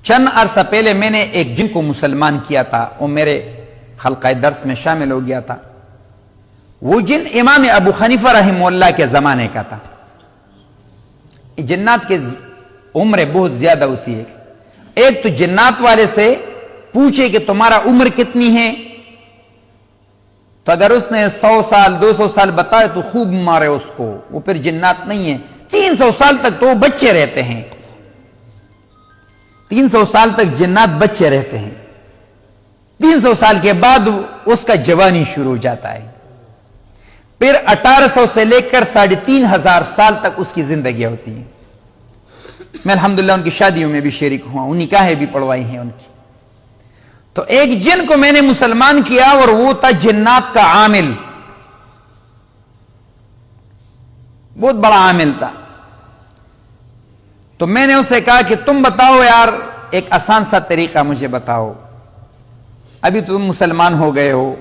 چند عرصہ پہلے میں نے ایک جن کو مسلمان کیا تھا، وہ میرے حلقہ درس میں شامل ہو گیا تھا۔ وہ جن امام ابو حنیفہ رحمہ اللہ کے زمانے کا تھا۔ جنات کی عمر بہت زیادہ ہوتی ہے۔ ایک تو جنات والے سے پوچھے کہ تمہارا عمر کتنی ہے، تو اگر اس نے 100 سال 200 سال بتائے تو خوب مارے اس کو، وہ پھر جنات نہیں ہے۔ 300 سال تک تو وہ بچے رہتے ہیں، 300 سال تک جنات بچے رہتے ہیں۔ 300 سال کے بعد اس کا جوانی شروع ہو جاتا ہے۔ پھر 1800 سے لے کر 3500 سال تک اس کی زندگی ہوتی ہے۔ میں الحمدللہ ان کی شادیوں میں بھی شریک ہوا، ان نکاحیں بھی پڑھوائی ہیں ان کی۔ تو ایک جن کو میں نے مسلمان کیا اور وہ تھا جنات کا عامل، بہت بڑا عامل تھا۔ تو میں نے اسے کہا کہ تم بتاؤ یار، ایک آسان سا طریقہ مجھے بتاؤ، ابھی تم مسلمان ہو گئے ہو،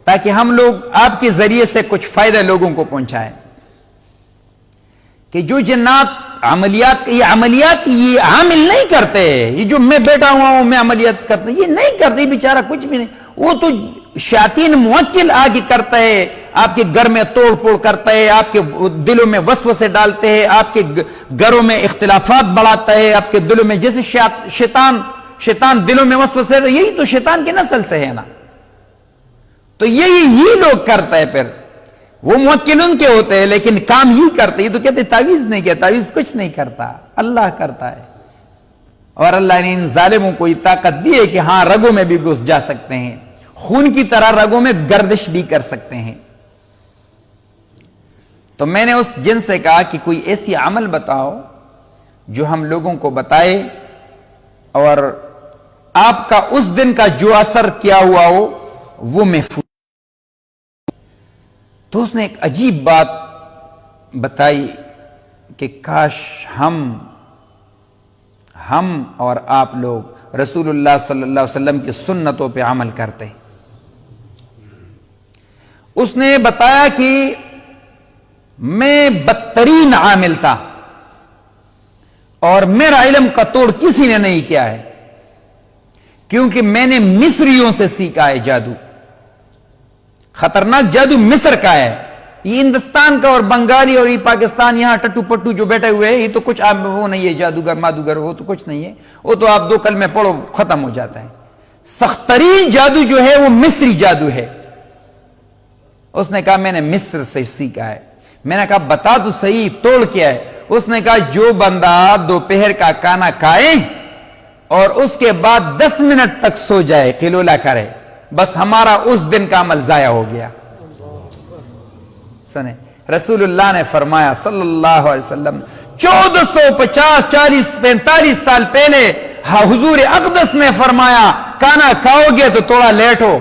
تاکہ ہم لوگ آپ کے ذریعے سے کچھ فائدہ لوگوں کو پہنچائیں۔ کہ جو جنات عملیات یہ عامل نہیں کرتے، یہ جو میں بیٹھا ہوا ہوں میں عملیات کرتا ہوں، یہ نہیں کرتے، بیچارہ کچھ بھی نہیں، وہ تو شیاطین موکل آگے کرتا ہے، آپ کے گھر میں توڑ پھوڑ کرتا ہے، آپ کے دلوں میں وسوسے ڈالتے ہیں، آپ کے گھروں میں اختلافات بڑھاتا ہے، آپ کے دلوں میں جیسے شیطان دلوں میں وسوسے، یہی تو شیطان کی نسل سے ہے نا۔ تو یہی لوگ کرتا ہے، پھر وہ موکل ان کے ہوتے ہیں لیکن کام ہی کرتے ہیں۔ تو کہتے تعویذ نہیں کیا، تعویذ کچھ نہیں کرتا، اللہ کرتا ہے۔ اور اللہ نے ان ظالموں کو یہ طاقت دی ہے کہ ہاں رگوں میں بھی گھس جا سکتے ہیں، خون کی طرح رگوں میں گردش بھی کر سکتے ہیں۔ تو میں نے اس جن سے کہا کہ کوئی ایسی عمل بتاؤ جو ہم لوگوں کو بتائے اور آپ کا اس دن کا جو اثر کیا ہوا ہو وہ محفوظ۔ تو اس نے ایک عجیب بات بتائی کہ کاش ہم اور آپ لوگ رسول اللہ صلی اللہ علیہ وسلم کی سنتوں پہ عمل کرتے۔ اس نے بتایا کہ میں بدترین عامل تھا اور میرا علم کا توڑ کسی نے نہیں کیا ہے، کیونکہ میں نے مصریوں سے سیکھا ہے جادو۔ خطرناک جادو مصر کا ہے، یہ ہندوستان کا اور بنگالی اور یہ پاکستان یہاں ٹٹو پٹو جو بیٹھے ہوئے ہیں، یہ تو کچھ وہ نہیں ہے، جادوگر مادوگر وہ تو کچھ نہیں ہے، وہ تو آپ 2 کلمے پڑھو ختم ہو جاتا ہے۔ سخت ترین جادو جو ہے وہ مصری جادو ہے۔ اس نے کہا میں نے مصر سے سیکھا ہے۔ میں نے کہا بتا تو صحیح توڑ کیا ہے؟ اس نے کہا جو بندہ دوپہر کا کھانا کھائے اور اس کے بعد 10 منٹ تک سو جائے، قلولہ کرے، بس ہمارا اس دن کا عمل ضائع ہو گیا۔ سنیں رسول اللہ نے فرمایا صلی اللہ علیہ وسلم 1450 40 45 سال پہلے حضور اقدس نے فرمایا کھانا کھاؤ گے تو تھوڑا لیٹ ہو۔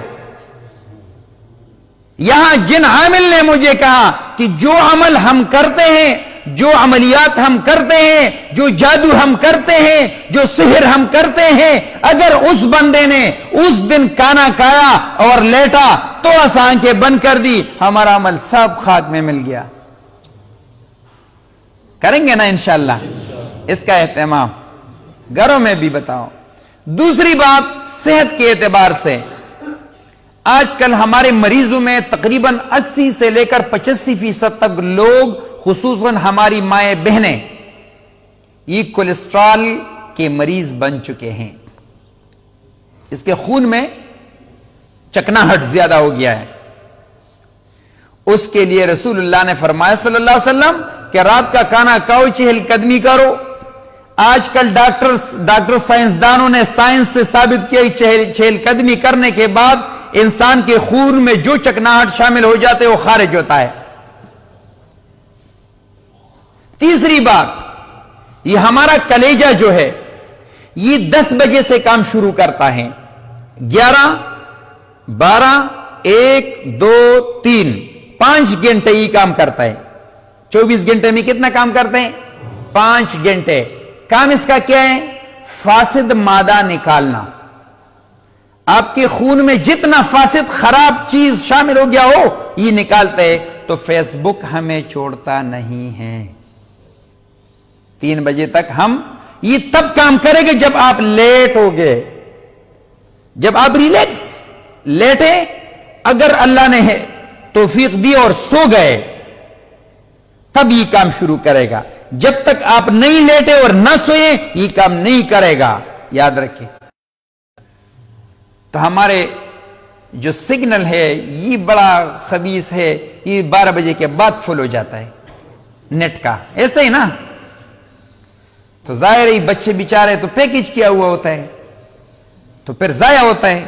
یہاں جن عامل نے مجھے کہا کہ جو عمل ہم کرتے ہیں، جو عملیات ہم کرتے ہیں، جو جادو ہم کرتے ہیں، جو سحر ہم کرتے ہیں، اگر اس بندے نے اس دن کھانا کھایا اور لیٹا تو آنکھیں بند کر دی، ہمارا عمل سب خاک میں مل گیا۔ کریں گے نا انشاءاللہ اس کا اہتمام، گھروں میں بھی بتاؤ۔ دوسری بات صحت کے اعتبار سے، آج کل ہمارے مریضوں میں تقریباً 80 سے لے کر 85% تک لوگ، خصوصاً ہماری مائیں بہنیں، یہ کولیسٹرول کے مریض بن چکے ہیں۔ اس کے خون میں چکناہٹ زیادہ ہو گیا ہے۔ اس کے لیے رسول اللہ نے فرمایا صلی اللہ علیہ وسلم کہ رات کا کھانا کھاؤ، 4 قدمی کرو۔ آج کل ڈاکٹر سائنسدانوں نے سائنس سے ثابت کیا 4 قدمی کرنے کے بعد انسان کے خون میں جو چکناہٹ شامل ہو جاتے وہ خارج ہوتا ہے۔ تیسری بات، یہ ہمارا کلیجہ جو ہے یہ 10 بجے سے کام شروع کرتا ہے، 11 12 1 2 3 5 گھنٹے یہ کام کرتا ہے۔ 24 گھنٹے میں کتنا کام کرتے ہیں؟ 5 گھنٹے۔ کام اس کا کیا ہے؟ فاسد مادہ نکالنا۔ آپ کے خون میں جتنا فاسد خراب چیز شامل ہو گیا ہو یہ نکالتے ہیں۔ تو فیس بک ہمیں چھوڑتا نہیں ہے، 3 بجے تک ہم یہ تب کام کرے گا جب آپ لیٹ ہو گئے، جب آپ ریلیکس لیٹے، اگر اللہ نے توفیق دی اور سو گئے تب یہ کام شروع کرے گا. جب تک آپ نہیں لیٹے اور نہ سوئے یہ کام نہیں کرے گا، یاد رکھیں. تو ہمارے جو سگنل ہے یہ بڑا خبیث ہے، یہ 12 بجے کے بعد فل ہو جاتا ہے نیٹ کا، ایسے ہی نا. تو ظاہر ہی بچے بیچارے تو پیکج کیا ہوا ہوتا ہے تو پھر ضائع ہوتا ہے،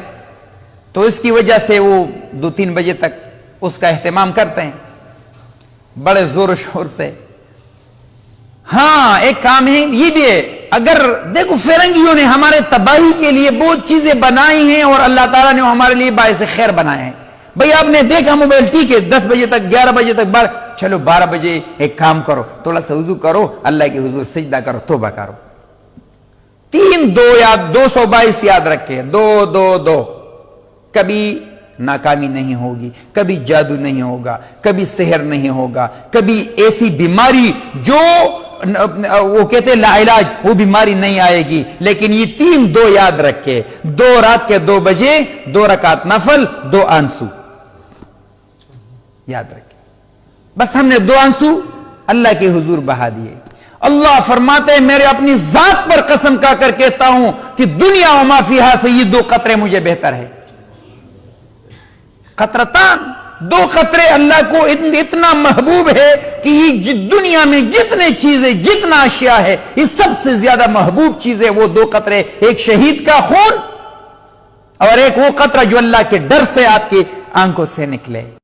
تو اس کی وجہ سے وہ 2-3 بجے تک اس کا اہتمام کرتے ہیں بڑے زور و شور سے. ہاں ایک کام ہے یہ بھی ہے، اگر دیکھو فرنگیوں نے ہمارے تباہی کے لیے بہت چیزیں بنائی ہیں اور اللہ تعالیٰ نے ہمارے لیے باعث خیر بنائے ہیں. بھئی آپ نے دیکھا موبائل ٹھیک ہے 10 بجے تک 11 بجے تک چلو 12 بجے ایک کام کرو، تھوڑا سا وضو کرو، اللہ کے حضور سجدہ کرو، توبہ کرو. 3-2 یا 222 یاد رکھے، 2-2-2. کبھی ناکامی نہیں ہوگی، کبھی جادو نہیں ہوگا، کبھی سحر نہیں ہوگا، کبھی ایسی بیماری جو وہ کہتے ہیں لا علاج، وہ بیماری نہیں آئے گی. لیکن یہ 3-2 یاد رکھے، 2 رات کے 2 بجے 2 رکعت نفل، 2 آنسو یاد رکھے. بس ہم نے 2 آنسو اللہ کے حضور بہا دیے. اللہ فرماتے ہیں میرے اپنی ذات پر قسم کھا کر کہتا ہوں کہ دنیا و ما فیہا سے یہ 2 قطرے مجھے بہتر ہے. قطرتان، 2 قطرے اللہ کو اتنا محبوب ہے کہ یہ دنیا میں جتنے چیزیں جتنا اشیاء ہے یہ سب سے زیادہ محبوب چیز ہے وہ 2 قطرے. ایک شہید کا خون اور ایک وہ قطرہ جو اللہ کے ڈر سے آپ کی آنکھوں سے نکلے.